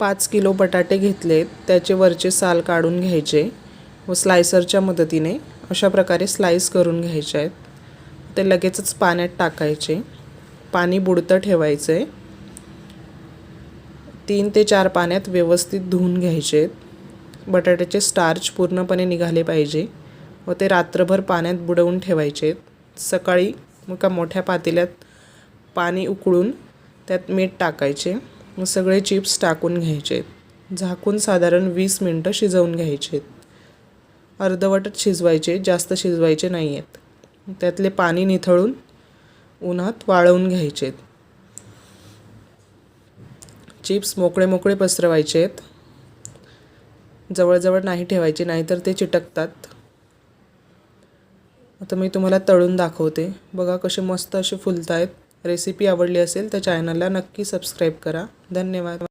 5 kilo बटाटे घेतलेत, त्याचे वरचे साल काढून घ्यायचे व स्लायसरच्या मदतीने अशा प्रकारे स्लाइस करून घ्यायचे आहेत. ते लगेचच पाण्यात टाकायचे. पाणी बुडतं ठेवायचं आहे. 3 ते 4 पाण्यात व्यवस्थित धुवून घ्यायचे. बटाट्याचे स्टार्च पूर्णपणे निघाले पाहिजे व ते रात्रभर पाण्यात बुडवून ठेवायचे. सकाळी एका मोठ्या पातेल्यात पाणी उकळून त्यात मीठ टाकायचे व सगळे चिप्स टाकून घ्यायचे. झाकून साधारण 20 मिनिटं शिजवून घ्यायचे. अर्धवटच शिजवायचे, जास्त शिजवायचे नाही आहेत. त्यातले पाणी निथळून उन्हात वाळवून घ्यायचे. चिप्स मोकळे मोकळे पसरवायचे आहेत. जवळजवळ नाही ठेवायचे, नाहीतर ते चिटकतात. आता मी तुम्हाला तळून दाखवते. बघा कसे मस्त असे फुलत आहेत. रेसिपी आवडली असेल तर चॅनलला नक्की सबस्क्राईब करा. धन्यवाद.